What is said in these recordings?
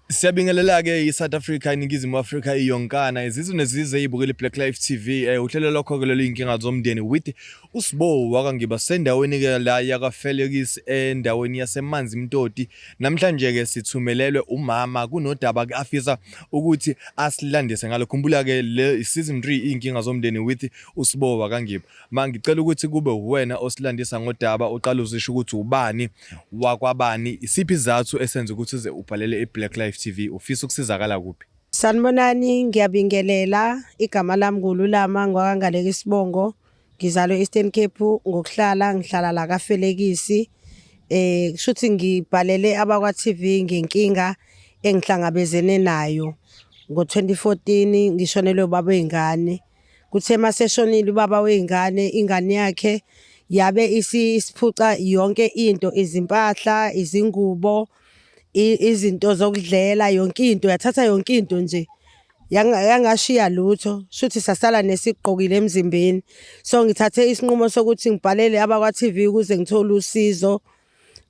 Siyabingelela ke iSouth Africa iningizimu Afrika iyonkana izizwe nezizwe ezibukela iBlack Life TV uhlelo lokho ke lelo inkinga zomndeni with uSibo wakangiba sendaweni ke la yakaFelix endaweni yasemanzi Mtoti. Namhlanje ke sithumelelwe umama kunodaba ke afisa ukuthi asilandise ngalo. Khumbula ke le season 3 inkinga zomndeni with uSibo wakangiba. Mangicela ukuthi kube wena osilandisa ngodaba uqala uzisho ukuthi ubani wakwabani isiphi izathu esenza ukuthi uze ubhalele iBlack Life TV ufisa ukusizakala kuphi. Sanibonani, ngiyabingelela. Igama lami ngululama ngwakangaleka isibongo. Ngizalwe Eastern Cape ngihlala la kaFelekisi. Kushuthi ngibhalele abakwa TV ngenkinga engihlangabezene nayo. Ngo2014 ngishonelwe ubaba weingane. Kuthe maseshonile ubaba weingane, ingane yakhe yabe isiphuca yonke into, izimpahla, izingubo, izinto zokudlela, yonke into yathatha yonke into nje. Yangashiya lutho, shuthi sasala nesigqokile emzimbeni. So ngithathe isinqumo sokuthi ngibhalele abakwa TV ukuze ngithole usizo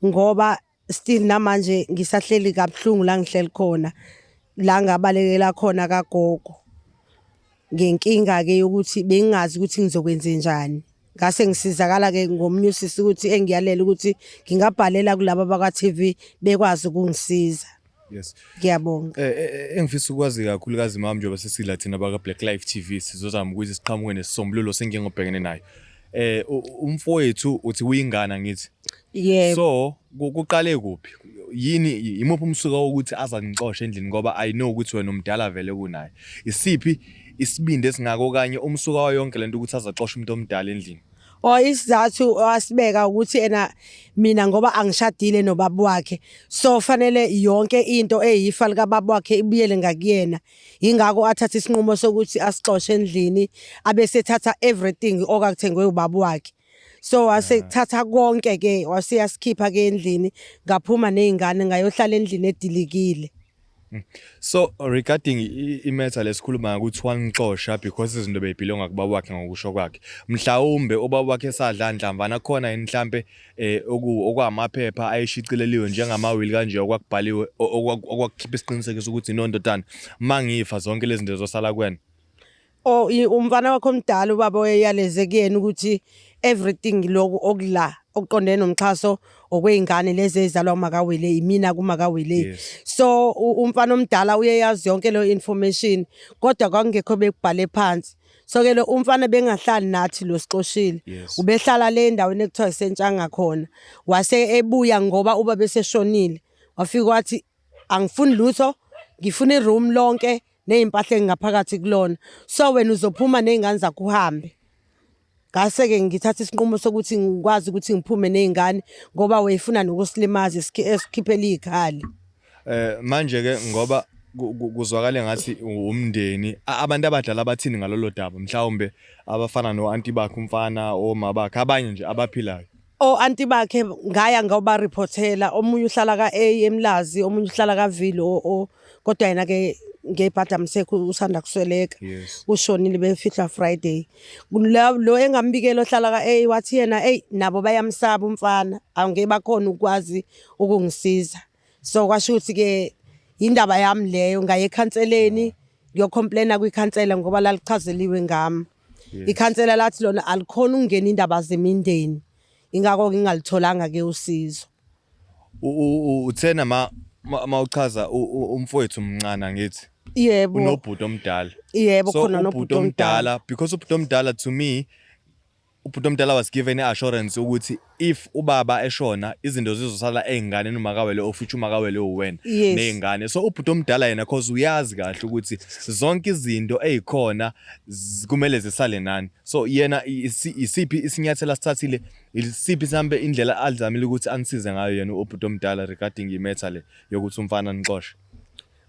ngoba still namanje ngisahleli kabuhlungu la ngihleli khona. La ngabalekela khona kagogo. Ngenkinga ke ukuthi bengingazi ukuthi ngizokwenza njani. Ngase ngisizakala ke ngomnyusisi ukuthi engiyalela ukuthi ngingabhalela kulabo bakwa TV bekwazi ukungisiza. Yes. Ngiyabonga. Engifisa ukwazi kakhulukazi mama njengoba sesila thina baka Black Life TV sizozama ukuthi siqhamuke nesisombululo senkinga obhekene nayo. Umfowethu uthi uyingana ngithi. Yebo. So kuqale kuphi? Yini imuphi umsuka ukuthi azangixoshe endlini ngoba I know ukuthi wena umdala vele kunaye. Isiphi isibindi esingako kanye umsuka wayo yonke lento ukuthi azaxosha umuntu omdala endlini? Isizathu wasibeka ukuthi mina ngoba angishadile nobaba wakhe, so fanele yonke into eyifa lika baba wakhe ibuyele ngakuyena. Ingakho athatha isinqumo sokuthi asixoshe endlini abese thatha everything okakuthengwe ubaba wakhe. So wasethatha konke ke wasiyaskipa ke endlini, ngaphuma nezingane ngayohlala endlini edilikile. So regarding imatter lesikhuluma ukuthi wanixosha because izinto beyibhilonga kubaba wakhe ngokusho kwakhe. Mhlawumbe ubaba wakhe esadla ndlamvana khona mhlambe okwamaphepha ayishicileliwe njengamawili kanje okwakubhaliwe okwakukhipha isiqinisekiso ukuthi inondodana mangifa zonke lezi zinto zosala kuwena. Umfana wakho omdala ubaba oyaleze kuyena ukuthi everything lokhu okula okuqondene nomxhaso okwezingane lezi ezalwa uMakawele imina kuMakawele. So umfana omdala uyeyazi yonke lo information kodwa kwakungekho bekubhale phansi. So ke lo umfana bengahlali nathi lo sixoshile. Ubehlala le endaweni ekuthiwa iSentshanga khona. Wase ebuya ngoba uba beseshonile. Wafika wathi angifuni lutho, ngifuna iroom lonke nezimpahla engaphakathi kulona. So wena uzophuma nezingane zakho uhambe. Ngase ke ngithatha isinqumo sokuthi ngikwazi ukuthi ngiphume nezingane ngoba wayefuna nokusilimaza esikhiphela izikhali. Manje ke ngoba kuzwakala ngathi umndeni abantu abadala abathini ngalolo daba mhlawumbe abafana no auntie bakhe umfana oma bakhe abanye nje abaphilayo. Auntie bakhe ngaya ngoba reportela, omunye uhlala ka A eMlazi, omunye uhlala ka Vilo kodwa yena ke ngebhada msekho usanda kusweleka. Ushonile befihla Friday. Lo engambikelo ohlala ka A wathi yena nabo bayamsaba umfana angeke bakhona ukwazi ukungisiza. So kwasho ukuthi ke indaba yami leyo ngaye ekhanseleni ngiyocomplaina kwikhansela ngoba lalichazeliwe ngami. Ikhansela lathi lona alikhona ungena indaba zemindeni. Ingakho ngingalitholanga ke usizo. Uthena mawuchaza umfowethu umncane ngithi. Yebo. Unobhuti omdala. Yebo khona nobhuti omdala. Because ubhuti omdala to me ubhuti omdala was given assurance ukuthi if ubaba eshona izinto zizosala ezingane noMakawele ofuthi uMakawele uwena nezingane. So ubhuti omdala yena cause uyazi kahle ukuthi zonke izinto ezikhona kumele zisale nani. So yena isiphi isinyathelo asithathile, isiphi sambe indlela alizamile ukuthi anisize ngayo yena ubhuti omdala regarding imatter le yokuthi umfana nixoshe.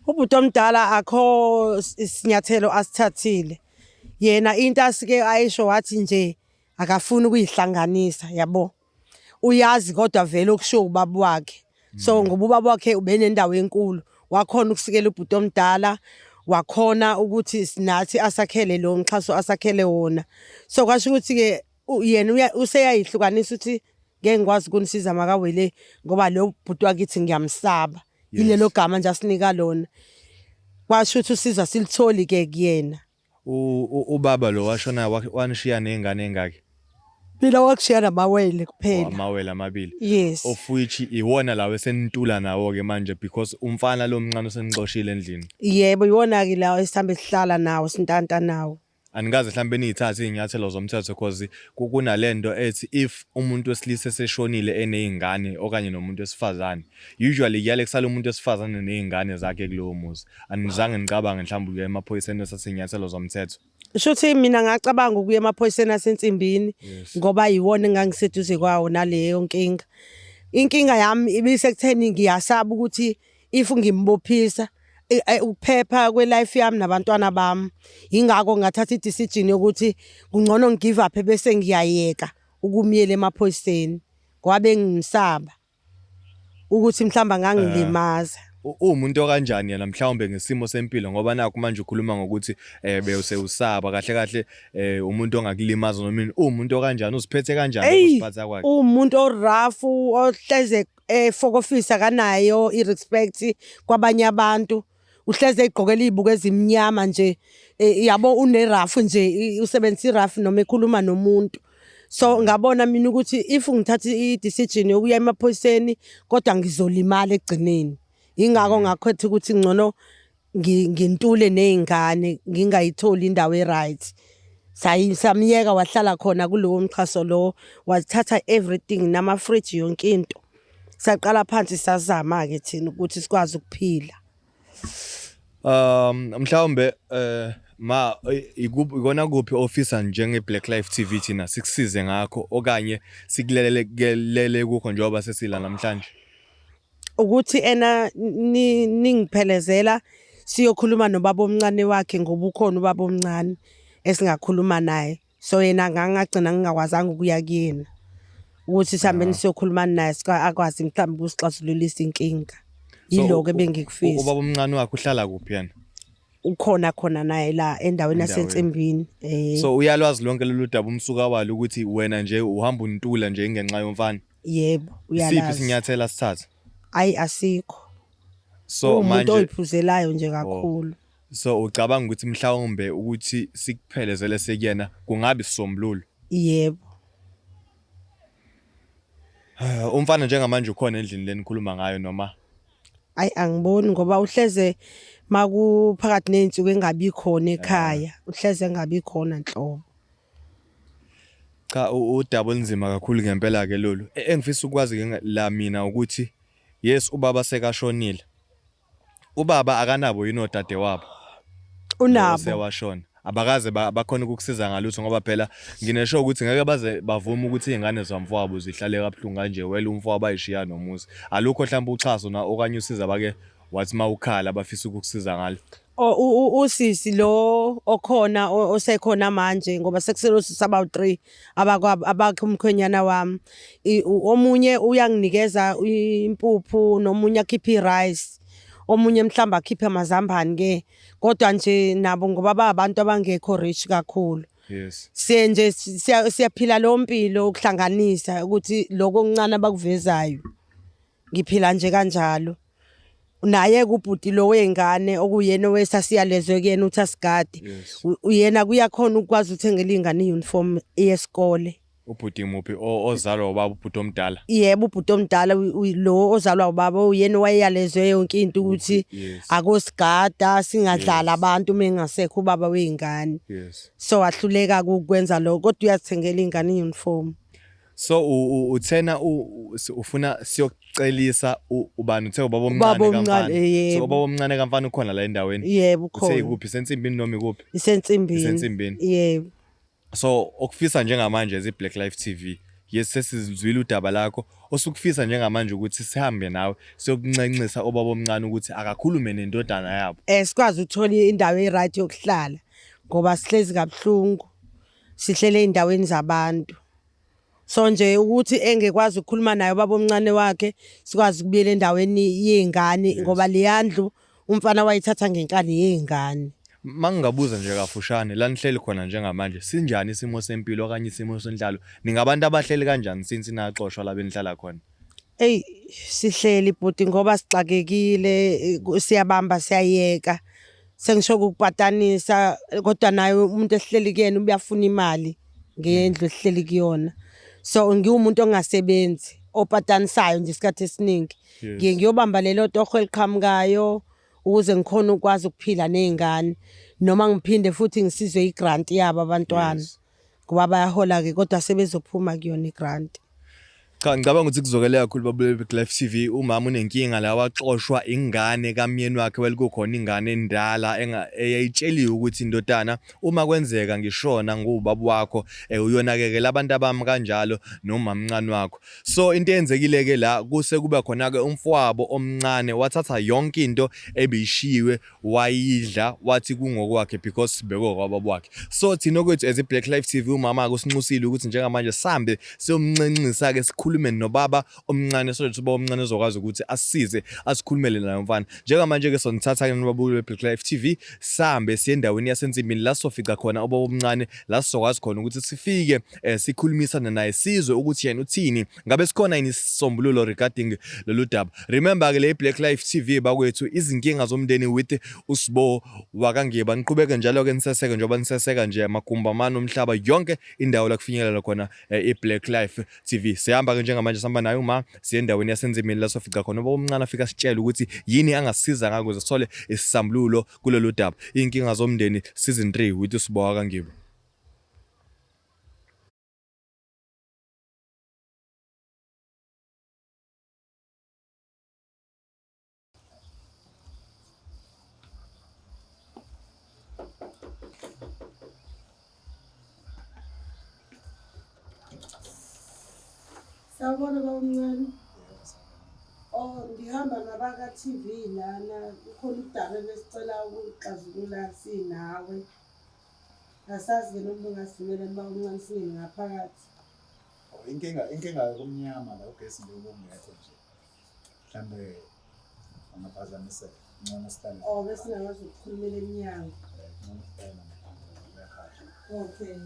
Ubhuti omdala akho isinyathelo asithathile. Yena into asike ayisho wathi nje akafuni ukuyihlanganisa yabo. Uyazi kodwa vele okusho ubaba wakhe. So ngoba ubaba wakhe ubenendawo enkulu wakhona ukusikela ubhuti omdala, wakhona ukuthi sinathi asakhele lo mxhaso asakhele wona. So kwasho ukuthi ke yena useyayihlukanisa ukuthi ngeke ngikwazi ukunisiza Makawele ngoba lo bhuti wakithi ngiyamsaba. ilelo gama nje asinika lona kwasho ukuthi usiza silitholi ke kuyena. Ubaba lo washona wanishiya nezingane engaki? Mina wakushiya namawele kuphela. Amawele amabili. Yes. Of which iwona lawo esenintula nawo ke manje because umfana lo mncane usenixoshile endlini. Yebo iwona ke lawo esihambe sihlala nawo sintanta nawo. Anikaze mhlambe nithathe inyathelo zomthetho because kunalento ethi if umuntu wesilisa seshonile enezingane okanye nomuntu wesifazane usually kuyale kusala umuntu wesifazane nezingane zakhe kulowo muzi. Anizange nicabange mhlawumbe kuye emaphoyiseni esathe inyathelo zomthetho. Shuthi mina ngacabanga ukuya emaphoyiseni asensimbini ngoba yiwona engangiseduze kwawo naleyo nkinga. Inkinga yami ibisekutheni ngiyasaba ukuthi if ngimbophisa ukuphepha kwelife yami nabantwana bami ingakho ngathatha idecision yokuthi kungcono ngigive up bese ngiyayeka ukumyela emaphoyiseni ngoba bengisaba ukuthi mhlamba ngangilimaza. Umuntu okanjani yena mhlawumbe ngesimo sempilo ngoba nakho manje ukhuluma ngokuthi usaba kahle kahle umuntu ongakulimaza noma umuntu okanjani uziphethe kanjani usiphatha kwakhe? Umuntu orafu ohleze fokofisa kanayo irespect kwabanye abantu uhleze egqokela izibuko ezimnyama nje yabo unerafu nje usebenzisa irafu noma ekhuluma nomuntu. So ngabona mina ukuthi if ngithatha i-decision yokuya emaphoyiseni kodwa ngizolimala egcineni. Ingakho ngakhetha ukuthi ngcono ngintule nezingane ngingayitholi indawo eright. Samiyeka wahlala khona kulowo mxhaso lo wathatha everything nama fridge yonke into. Saqala phansi sazama ke thina ukuthi sikwazi ukuphila. Mhlawumbe ikona kuphi officer njenge Black Life TV thina sikusize ngakho okanye sikulelele kukho njengoba sesila namhlanje? Ukuthi ningiphelezela siyokhuluma nobaba omncane wakhe ngoba ukhona ubaba omncane esingakhuluma naye. So yena ngangagcina ngingakwazanga ukuya kuyena ukuthi sihambe siyokhuluma naye akwazi mhlawumbe ukusixazululisa inkinga. Yiloko bengikufisa. Ubaba omncane wakhe uhlala kuphi yena? Ukhona khona naye la endaweni yasensimbini. So uyalwazi lonke lolu daba umsuka walo ukuthi wena nje uhamba untula nje ngenxa yomfana? Yebo uyalazi. Siphi isinyathelo sithatha? Ayi asikho. So manje oyiphuzelayo nje kakhulu. So ucabanga ukuthi mhlawumbe ukuthi sikuphelezele sekuyena kungabi sisombululo? Yebo. Umfana njengamanje ukhona endlini lenikhuluma ngayo noma? Ayi angiboni ngoba uhleze makuphakathi nezinsuku engabi khona ekhaya uhleze engabi khona nhlobo. Cha udaba olunzima kakhulu ngempela ke lolu. Engifisa ukwazi la mina ukuthi yes ubaba sekashonile. Ubaba akanabo yini odade wabo? Unabo. Sewashona. Abakaze bakhona ukukusiza ngalutho ngoba phela nginesho ukuthi ngeke baze bavuma ukuthi izingane zamfowabo zihlale kabuhlungu kanje wele umfowabo ayishiya nomuzi. Alukho mhlawumbe uchazo na okanye usiza bake wathi mawukhala bafisa ukukusiza ngalo. Usisi lo okhona osekhona manje ngoba sekuselosisi about 3 abakho umkhwenyana wami. Omunye uyanginikeza impuphu nomunye akhipha irice. Omunye mhlamba akhipha amazambane ke kodwa nje nabo ngoba abantu abangekho rich kakhulu. Yes. Nje siyaphila lo mpilo ukuhlanganisa ukuthi lokho okuncane abakuvezayo. Ngiphila nje kanjalo. Naye kubhuti lo wengane okuyena wesasiyalezwe kuyena uthi asigade. Uyena kuyakhona ukwazi uthengela ingane iuniform yesikole. Ubhuti muphi ozalwa ubaba ubhuti omdala? Yebo ubhuti omdala lo ozalwa ubaba uyena wayeyalezwe yonke into ukuthi akosigada singadlala abantu mengasekho ubaba weingane. So ahluleka ukwenza lokho kodwa uyathengela ingane iuniform. So uthena ufuna siyokucelisa ubani uthe ubaba omncane kamfana. So ubaba omncane kamfana ukhona la endaweni? Yebo ukhona. Uthe ikuphi sensimbini noma ikuphi? Isensimbini. Yebo. So okufisa njengamanje ezi Black Life TV yes sesizwile udaba lakho osukufisa njengamanje ukuthi sihambe nawe siyokuncencisa obaba omncane ukuthi akakhulume nendodana yabo. Sikwazi ukuthola indawo eright yokuhlala ngoba sihlezi kabuhlungu sihlele endaweni zabantu. So nje ukuthi engekwazi ukukhuluma naye ubaba omncane wakhe sikwazi kubuyela endaweni yezingane ngoba leyandlu umfana wayithatha ngenkani yezingane. Mangingabuza nje kafushane la nihleli khona njengamanje sinjani isimo sempilo okanye isimo senhlalo ningabantu abahleli kanjani since naxoshwa la benihlala khona? Ey sihleli bhuti ngoba sixakekile siyabamba siyayeka sengisho ukupatanisa kodwa naye umuntu esihleli kuyena uyafuna imali ngendlu esihleli kuyona so ngiwumuntu ongasebenzi opatanisayo nje isikhathi esiningi ngiye ngiyobamba lelo toho eliqhamukayo ukuze ngikhone ukwazi ukuphila nezingane noma ngiphinde futhi ngisizwe igrant yabo abantwana ngoba bayahola ke kodwa sebezophuma kuyona igrant. Cha ngicabanga ukuthi kuzokeleka kakhulu babulele Life TV umama unenkinga la waxoshwa ingane kamyeni wakhe welikukhona ingane endala eyayitsheliwe ukuthi indodana uma kwenzeka ngishona ngubaba wakho uyonakekela abantu abami kanjalo noma umncane wakho. So into eyenzekile ke la kuse kuba khona ke umfowabo omncane wathatha yonke into ebishiwe wayidla wathi kungokwakhe because beko kwababa wakhe. So thina kwethu as Black Life TV umama kusinxusile ukuthi njengamanje sambe siyomncencisa ke sikhulume nobaba omncane sokuthi ubaba omncane uzokwazi ukuthi asize asikhulumele naye mfana njengamanje ke sonithatha ke nobabukeli Black Life TV sambe siye endaweni yasenzimbini la sofica khona ubaba omncane la sizokwazi khona ukuthi sifike sikhulumisana naye sizwe ukuthi yena uthini ngabe sikhona inisombululo regarding lolu daba. Remember ke le Black Life TV bakwethu izinkinga zomndeni with uSibo wakangiba niqhubeke njalo ke niseseke njengoba niseseka nje amagumba manje omhlaba yonke indawo la kufinyelela khona iBlack Life TV. Sihamba ke njengamanje sihamba naye uma siye endaweni yasenzimbini la sofica khona ubaba omncane afika sitshela ukuthi yini angasiza ngako ukuze sithole isisambulo kulolu daba inkinga zomndeni season 3 with uSibo wakangiba. Sawubona baba omncane. Ngihamba nabaka TV lana kukhona udaba besicela ukuxazulula sinawe. Asazi ke noma ungasimela baba omncane singene ngaphakathi. Inkinga yokumnyama la ugesi nje ubungekho nje. Mhlambe angaphazamiseka ngcono sihlale. Bese ngakwazi ukukhulumela eminyango. Okay.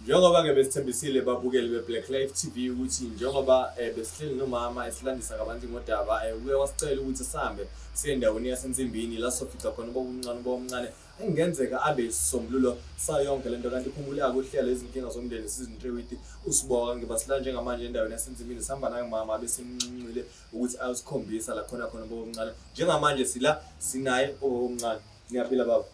Njengoba ke besithembisile babukeli beBlack Life TV ukuthi njengoba besihleli nomama esilandisa kabanzi ngodaba uye wasicela ukuthi sihambe siye endaweni yasenzimbini la sofica khona ubaba omncane engenzeka abe isisombululo sayonke lento kanti khumbula ukuhlela izinkinga zomndeni season 3 with uSibo wakangiba sila njengamanje endaweni yasenzimbini sihamba naye mama abesimncile ukuthi ayosikhombisa la khona ubaba omncane njengamanje sila sinaye omncane. Ngiyaphila baba.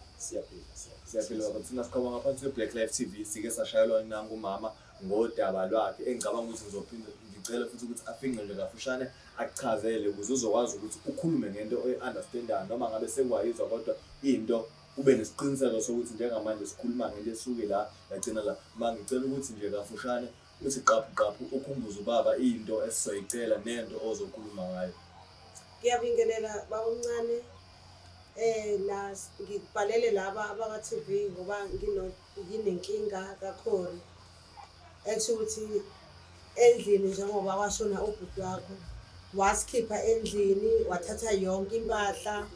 Siyaphila baba thina sikhoma ngaphansi kweBlack Life TV sike sashayelwa nangu umama ngodaba lwakhe engicabanga ukuthi ngizophinda ngicela futhi ukuthi afinqe nje kafushane akuchazele ukuze uzokwazi ukuthi ukhulume ngento oyiunderstandayo noma ngabe sekwayizwa kodwa into ube nesiqiniseko sokuthi njengamanje sikhuluma ngento esuke la yagcina la mangicela ukuthi nje kafushane uthi qaphu ukhumbuze ubaba into esizoyicela nento ozokhuluma ngayo. Ngiyabingelela baba omncane. Ngibhalele laba abaka TV ngoba nginenkinga kakhulu ukuthi endlini njengoba washona ubhuti wakho wasikhipha endlini wathatha yonke impahla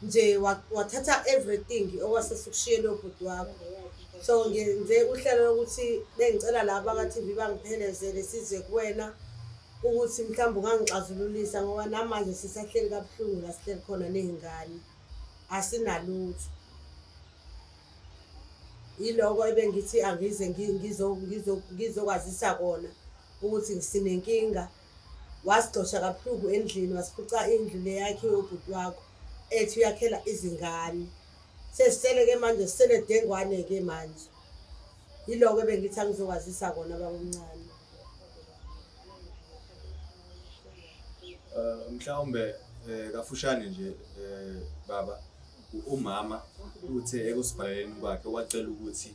nje wathatha everything okwasesikushiyela ubhuti wakho. So ngenze uhlelo lokuthi bengicela laba abaka TV bangiphelezele size kuwena ukuthi mhlawumbe ungangixazululisa ngoba namanje sisahleli kabuhlungu la sihleli khona nezingane. Asinalutho yiloko ebengithi angize ngizokwazisa kona ukuthi ngisinenkinga. Wasigxosha kabuhlungu endlini wasiphuca indlu le yakhe yobhuti wakho ethi uyakhela izingane sesisele ke manje sisele dengwane ke manje yiloko ebengithi angizokwazisa kona baba omncane. Mhlawumbe kafushane nje baba umama uthe ekusibhaleleni kwakhe wacela ukuthi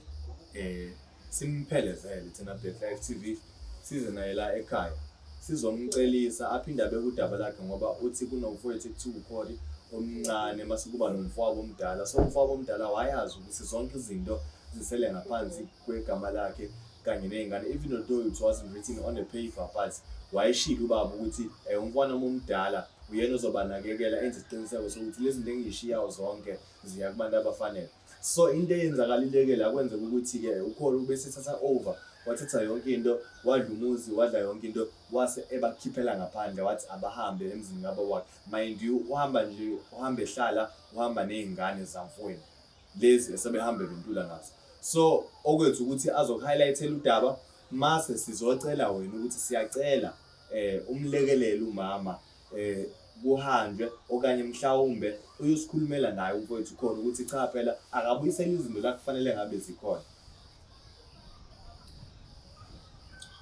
simphelezele thina Black Life TV size naye la ekhaya sizomcelisa aphinde abe kudaba lakhe ngoba uthi kunomfowethu ekuthiwa ukholi omncane mase kuba nomfowabo omdala. So umfowabo omdala wayazi ukuthi zonke izinto zisele ngaphansi kwegama lakhe kanye nezingane even though it wasn't written on a paper but wayeshilo ubaba ukuthi umfana omdala uyena ozobanakekela enze isiqiniseko sokuthi lezi zinto engiyishiyayo zonke ziya kubantu abafanele. So into eyenzakalile-ke la kwenzeka ukuthi-ke ukhona ubese ethatha over, wathatha yonke into, wadla umuzi, wadla yonke into, wase ebakhiphela ngaphandle wathi abahambe emzini ngabo wakhe. Mind you, uhamba nje, uhamba ehlala, uhamba ney'ngane zamfowenu lezi esebehamba bentula ngazo. So okwethu ukuthi azoku-highlight-ela udaba, mase sizocela wena ukuthi siyacela umlekelele umama kuhanjwe okanye mhlawumbe uyosikhulumela naye umfowethu khona ukuthi cha phela akabuyisela izinto la kufanele ngabe zikhona.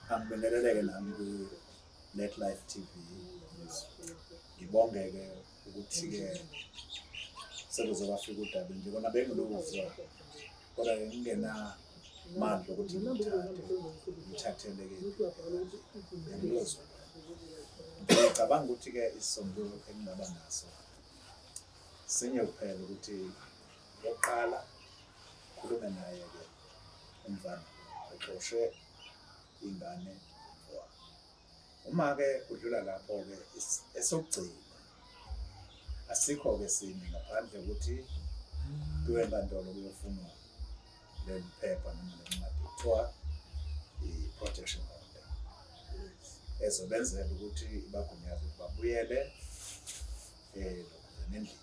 Angibingeleleke nami ku-Black Life TV. Ngibonge-ke ukuthi-ke sekuzobafika udaba nje kona bengiluzwa kodwa ngingenamandla ukuthi ngithathele-ke bengiluzwa. Ngicabanga ukuthi-ke isisombululo engingaba naso sinye kuphela ukuthi oqala khulume naye-ke umfana exoshe ingane. Uma-ke udlula lapho-ke esokugcina asikho-ke sini ngaphandle ukuthi kuye enkantolo kuyofunwa leli phepha noma le ncwadi kuthiwa i-protection order ezobenzela ukuthi bagunyaze babuyele endlini.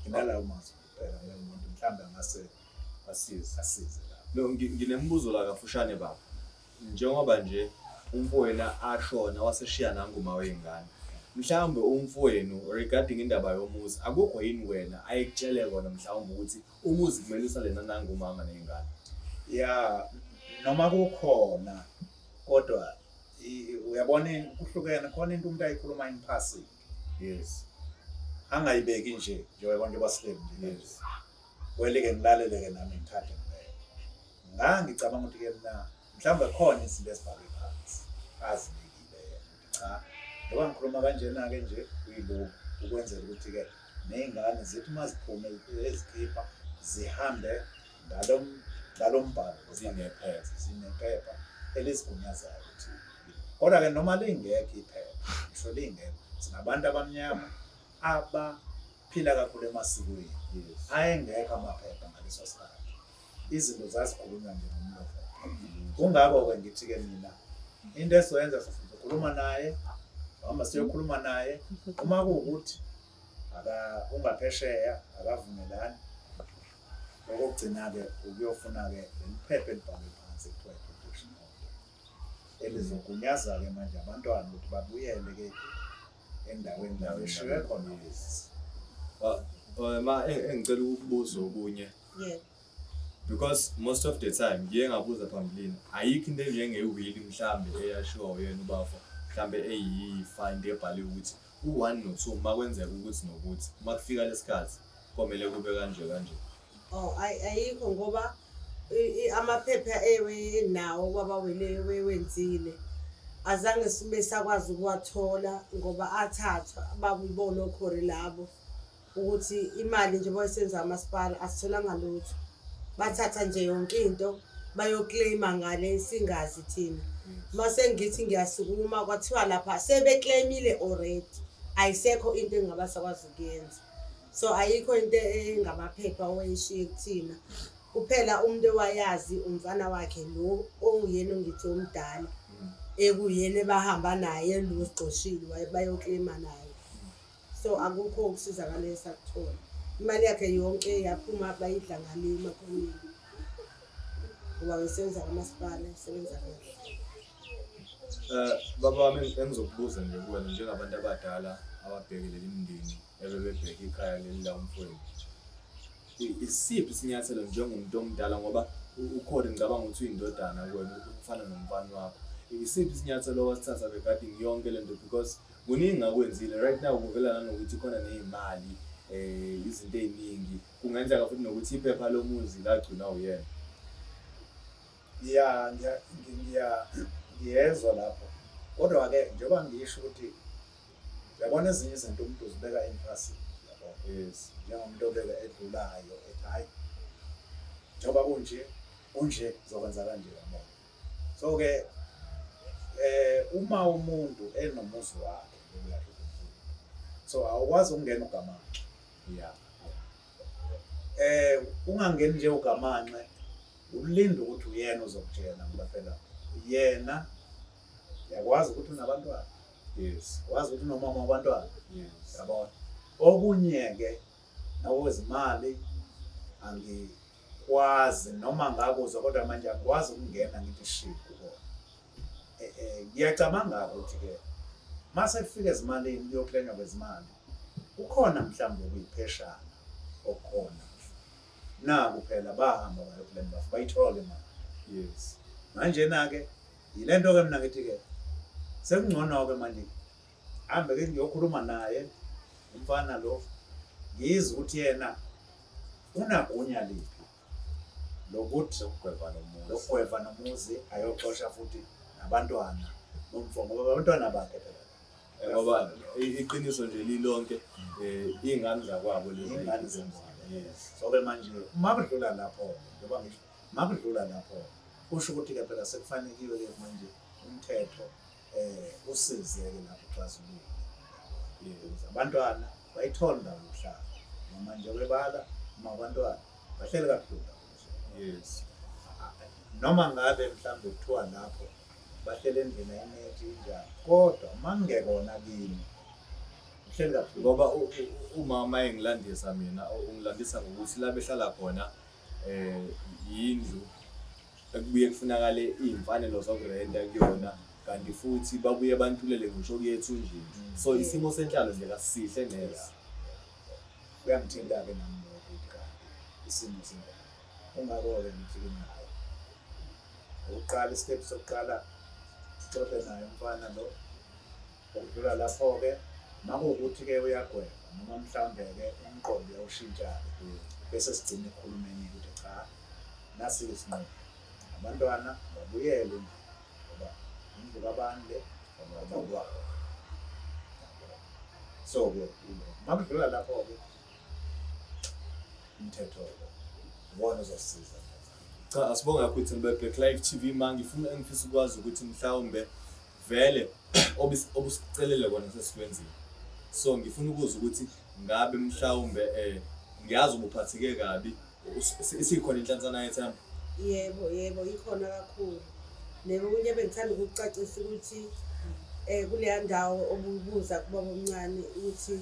Nginalawo mazwi kuphela umuntu mhlawumbe angase asize la. No, nginembuzo la kafushane baba. Njengoba nje umfowenu ashona waseshiya nanguma wengane. Mhlawumbe umfowenu regarding indaba yomuzi akukho yini wena ayekutshele kona mhlawumbe ukuthi umuzi kumele usale nangumama nezingane. Ya noma kukhona kodwa uyabona kuhlukene khona into umuntu ayikhuluma in passing. Yes. Angayibeki nje njengoba basilele nje. Yes. Weleke ngilalele-ke nami ngithathe ngicabanga ukuthi-ke mina mhlawumbe khona izinto ezibhalwe phansi azibekile cha ngoba ngikhuluma kanjena-ke nje kuyilokhu ukwenzela ukuthi-ke ney'ngane zethu uma ziphume ezikhipha zihambe ngalo mbhalo zinephepha elizigunyazayo ukuthi kodwa-ke noma lingekho iphepha ngisho lingekho sinabantu abamnyama abaphila kakhulu emasikweni. Ayengekho amaphepha ngaleso sikhathi izinto zazikhulunywa nje ngomlomo. Kungako-ke ngithi-ke mina into esizoyenza sizokhuluma naye noma siyokhuluma naye uma kuwukuthi ungaphesheya akavumelani okugcina-ke ukuyofuna-ke leli phepha elibhalwe phansi kuthiwa i-protection order elizogunyaza-ke manje abantwana ukuthi babuyele-ke endaweni la beshiwe khona. Engicela ukubuza okunye. Yeah. Because most of the time ngiye ngabuza phambilini ayikho into enjenge-will mhlambe eyashiwa uyena ubafo mhlambe eyi-fine ebhaliwe ukuthi u1 no2 uma kwenzeka ukuthi nokuthi uma kufika lesikhathi komele kube kanje kanje. Oh ayikho ngoba amaphepha nawo kwabawele wenzile azange sibe sakwazi ukuwathola ngoba athathwa babuyibona okhori labo ukuthi imali nje bayisenza amasipala asitholanga lutho. Bathatha nje yonke into bayoclaima ngale singazi thina. Mase ngithi ngiyasukuma kwathiwa lapha sebeclaimile already ayisekho into engabasakwazi ukuyenza. So ayikho into engamaphepha oyishiye kuthina kuphela umuntu owayazi umfana wakhe lo onguyena ngithi omdala ekuyena bahamba naye lo sigcoshile bayoclaima naye. So akukho ukusizakala esakuthola imali yakhe yonke yaphuma bayidla ngale emakhoneni ngoba wesenza kamasipala isebenza kahle. Baba wami engizokubuza nje kuwena njengabantu abadala ababhekelele imindeni ebebebheka ikhaya leli la umfowenu. Isiphi isinyathelo njengomuntu omdala ngoba ukhona ngicabanga ukuthi uyindodana kuwena ufana nomfana wakho. Isiphi isinyathelo wasithatha regarding yonke lento because kuningi ngakwenzile right now kuvela nanokuthi khona nezimali izinto eziningi kungenzeka futhi nokuthi iphepha lomuzi lagcina uyena. Ya ngiyezwa lapho kodwa-ke njengoba ngisho ukuthi uyabona ezinye izinto umuntu uzibeka emphasini yabo. Yes. Njengomuntu obeka edlulayo ethi hayi njengoba kunje zokwenza kanje yabo. So-ke uma umuntu enomuzi wakhe so awukwazi ukungena ugamanxe. Yeah. Ungangeni nje ugamanxe ulinda ukuthi uyena uzokutshela ngoba phela yena yakwazi ukuthi unabantwana. Yes. Wazi ukuthi unomama wabantwana. Yes. Yabona. Okunye ke nakwezimali angikwazi noma ngakuzwa kodwa manje angikwazi ukungena ngithi shit kukhona. Ngiyacabanga ukuthi ke mase kufika ezimalini kuyoklanywa kwezimali ukhona mhlawumbe kuyipheshana okukhona naku phela bahamba bayoklanywa bayithole imali. Yes. Manje na ke yilento ke mina ngithi ke sekungcono ke manje hambe ke ngiyokhuluma naye umfana lo ngizwe ukuthi yena unagunya liphi lokuthi lokugweva nomuzi ayoxosha futhi nabantwana nomfongo ngoba abantwana bakhe phela ngoba iqiniso nje lilonke izingane zakwabo lezi ingane zemzini. Yes. So ke manje makudlula lapho ngoba ngisho makudlula lapho kusho ukuthi ke phela sekufanele ke manje umthetho usize ke lapho xazulule. Yes. Abantwana bayithola ndawo yokuhlala noma nje bebala uma abantwana bahleli kakhulu. Yes. Noma ngabe mhlawumbe kuthiwa lapho bahlele endlini enethi njalo kodwa mangekona kimi uhleli kakhulu Ngoba umama engilandisa mina ungilandisa ngokuthi la behlala khona yindlu ekubuye kufunakale izimfanelo zokurenta kuyona kanti futhi babuye bantulele ngisho kuyethunjini. So isimo senhlalo nje kasisihle neza. kuyangithinta ke nami lokho kanti isimo senhlalo ungako ke ngifike nayo uqala istep sokuqala xoxe naye umfana lo ukudlula lapho ke makuwukuthi ke uyagweba noma mhlawumbe ke umqondo uyawushintsha bese sigcina ekhulumeni ukuthi cha nasi isinqumo abantwana babuyele ngoba indlu kabani le ngoba so ke makudlula lapho ke umthetho ubona uzosiza. Cha asibonga ukuthi Black Life TV ngifisa ukwazi ukuthi mhlawumbe vele obusicelele kona sesikwenzile. So ngifuna ukuzwa ukuthi ngabe mhlawumbe ngiyazi ubuphatheke kabi isikhona inhlanzana yethemba. Yebo ikhona kakhulu. Nekunye bengithanda ukucacisa ukuthi kuleya ndawo obubuza kubaba omncane ukuthi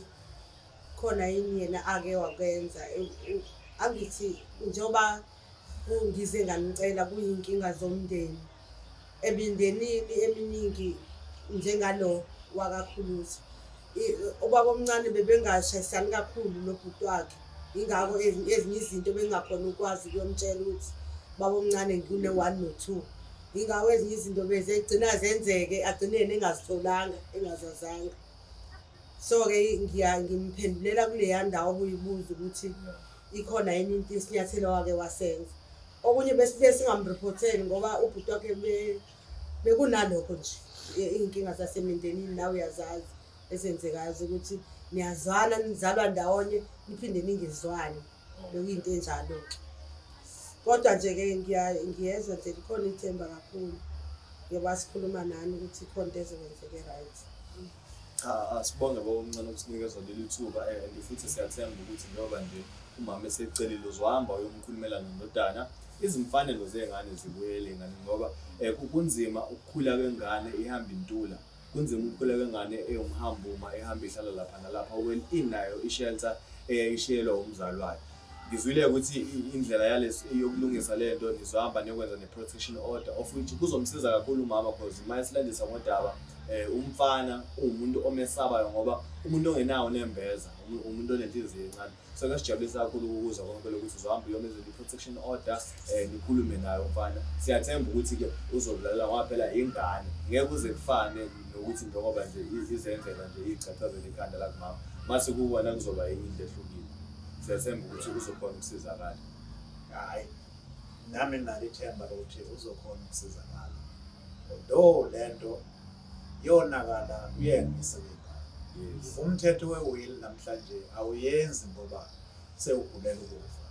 khona yini yena ake wakwenza angithi njoba kungize nganicela kuyinkinga zomndeni emindenini eminingi njengalo wakakhuluzi ubaba omncane bebengashayisani kakhulu nobhuti wakhe ingakho ezinye izinto bengakhona ukwazi kuyomtshela ukuthi baba omncane ngine 1 no 2 ingakho ezinye izinto bezegcina zenzeke agcinene engazitholanga engazazanga. So ke ngimphendulela kuleya ndawo obuyibuza ukuthi ikhona yini into isinyathelo wake wasenza okunye bese singamreporteli ngoba ubhuti wakhe bekunalokho nje inkinga zasemindenini nawe uyazazi esenzekayo ukuthi niyazwana nizalwa ndawonye niphinde ningezwani bekuyinto enjalo kodwa nje ke ngiyezwa nje likhona ithemba kakhulu ngoba sikhuluma nani ukuthi ikhona into ezokwenzeka right. Asibonge bomncane ukusinikeza leli thuba futhi siyathemba ukuthi njengoba nje umama esecelile uzohamba uyomkhulumela nodana izimfanelo zengane zibuyele ngane ngoba kunzima ukukhula kwengane ihamba intula kunzima ukukhula kwengane eyomhambo uma ehamba ihlala lapha nalapha when inayo ishelter eyayishiyelwa umzali wayo. Ngizwile ukuthi indlela yalesi yokulungisa lento nizohamba nekwenza ne-protection order of which kuzomsiza kakhulu umama because mayesilandisa ngodaba umfana umuntu omesabayo ngoba umuntu ongenawo nembeza umuntu onenhliziyo encane. So ngasijabulisa kakhulu ukuzwa konke ukuthi uzohamba uyomeza i-protection order nikhulume nayo umfana. Siyathemba ukuthi ke uzodlala ngoba phela ingane ngeke uze kufane nokuthi ngoba nje izenzela nje ichathazela ikhanda la kumama mase kubona kuzoba into ehlukile. Siyathemba ukuthi uzokhona ukusizakala. Hayi nami nalithemba ukuthi uzokhona ukusizakala although lento yonakala uyena isebenza. Yes. Umthetho we-will namhlanje awuyenzi ngoba sewugulela ukufa.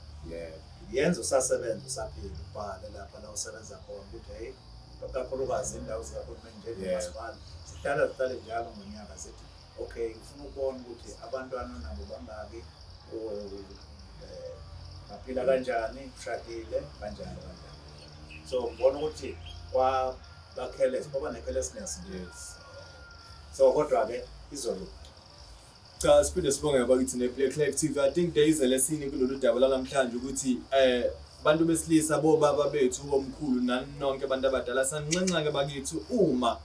Yenza usasebenza usaphila ubhale lapha la usebenza khona ukuthi hey kakhulukazi indawo zikahulumeni njengomasipala zihlale njalo ngonyaka zithi okay ngifuna ukubona ukuthi abantwana nabo bangaki baphila kanjani ushadile kanjani so ngibona ukuthi kwabakhele baba ne-carelessness nje so kodwa ke izolo cha siphinde sibonge abakithi ne-Black Life TV. I think there is a lesson kulolu daba lanamhlanje ukuthi bantu besilisa bobaba bethu omkhulu nanonke abantu abadala sancanca-ke bakithi uma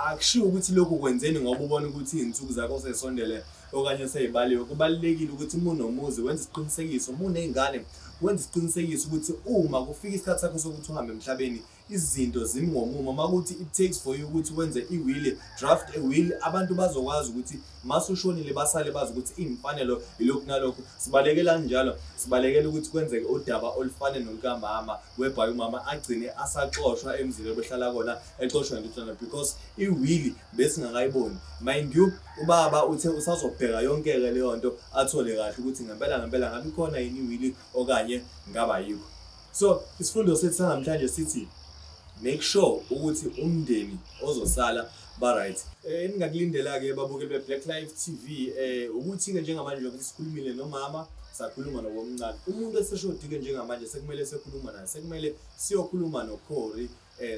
akushiwo ukuthi lokhu kwenzeni ngoba ubona ukuthi iy'nsuku zakho sesondele okanye sey'baliwe. Kubalulekile ukuthi umunomuzi wenze isiqinisekiso muney'ngane wenze isiqinisekiso ukuthi uma kufika isikhathi sakho sokuthi uhambe emhlabeni izinto zimi ngomumo makuthi it takes for you ukuthi wenze i-will, draft a will, abantu bazokwazi ukuthi masushonile basale bazi ukuthi imfanelo ilokhu nalokhu. Sibalekela njalo sibalekela ukuthi kwenzeke udaba olufane nolukamama whereby umama agcine asaxoshwa emzini obehlala kona exoshwa ngintwana because i-will besingakayiboni. Mind you ubaba uthe usazobheka yonke leyo nto athole kahle ukuthi ngempela ngabe khona yini i-will okanye ngaba yikho. So isifundo sethu namhlanje sithi make sure ukuthi umndeni ozosala ba right. Ningakulindela ke babukeli be-Black Life TV ukuthi ke njengamanje ukuthi sikhulumile nomama sakhuluma nobomncane. Umuntu eseshodike njengamanje sekumele sekhuluma naye, sekumele siyokhuluma noCorey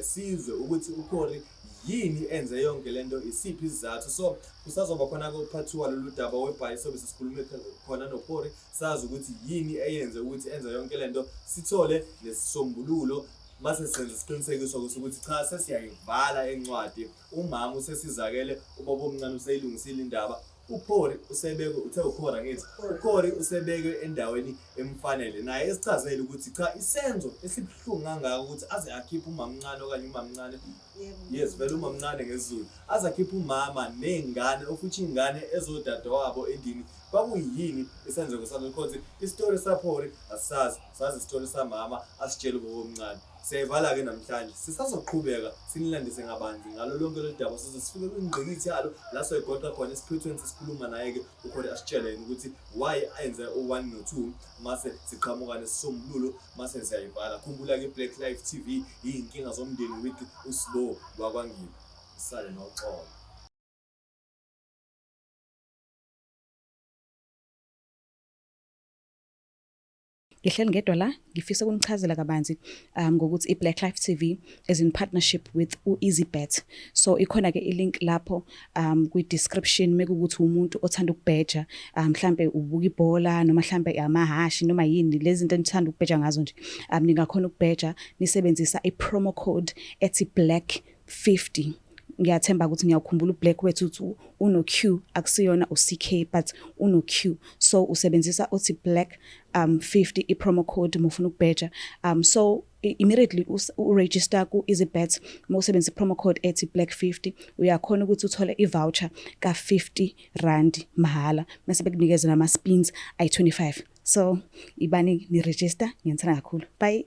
sizwe ukuthi uCorey yini enze yonke lento, isiphi isizathu. So kusazoba khona ke part 2 lolu daba webhayi sobe sisikhulume khona noCorey sazi ukuthi yini eyenze ukuthi enze yonke lento, sithole nesisombululo mase senze isiqinisekiso ukuthi cha sesiyayivala encwadi. Umama usesizakele, ubaba omncane useyilungisile indaba, uCorey usebekwe uthe uCorey ngithi uCorey usebekwe endaweni emfanele naye esichazele ukuthi cha isenzo esibhlungu kangaka ukuthi aze akhiphe umama omncane okanye umama omncane. Yes, vele umama omncane ngesiZulu aze akhiphe umama nengane ofuthi ingane ezodada wabo endini. Kwakuyini isenzo kusalokho istory saPorey asazi sazi istory samama asitshela ubaba omncane. Siyayivala ke namhlanje sisazoqhubeka sinilandise ngabanzi ngalo lonke lo daba sizofika kwingqikithi yalo la soyigoqa khona isiphithweni sesikhuluma naye ke ukhona asitshele ukuthi why ayenze u1 no2 mase siqhamuka nesisombululo mase siyayivala. Khumbula ke Black Life TV iyinkinga zomndeni with uSibo wakwangibo. Sale noxolo. Ngihleli ngedwa la ngifisa ukunichazela kabanzi ngokuthi iBlack Life TV is in partnership with uEasyBet. So ikhona ke ilink lapho kwi-description mekukuthi umuntu othanda ukubheja mhlambe ubuka ibhola noma mhlambe amahashi noma yini lezi zinto enithanda ukubheja ngazo nje ningakhona ukubheja nisebenzisa i-promo code ethi black50. Ngiyathemba ukuthi ngiyakhumbula uBlack wethu uthi unoQ akusiyona uCK but unoQ, so usebenzisa uthi black 50 i-promo code mufuna ukubheja. So immediately uregister ku EasyBet mawusebenzisa i-promo code ethi black50 uyakhona ukuthi uthole i-voucher ka50 mahala mase bekunikeza nama spins ay25. So ibani ni register, ngiyithanda kakhulu. Bye.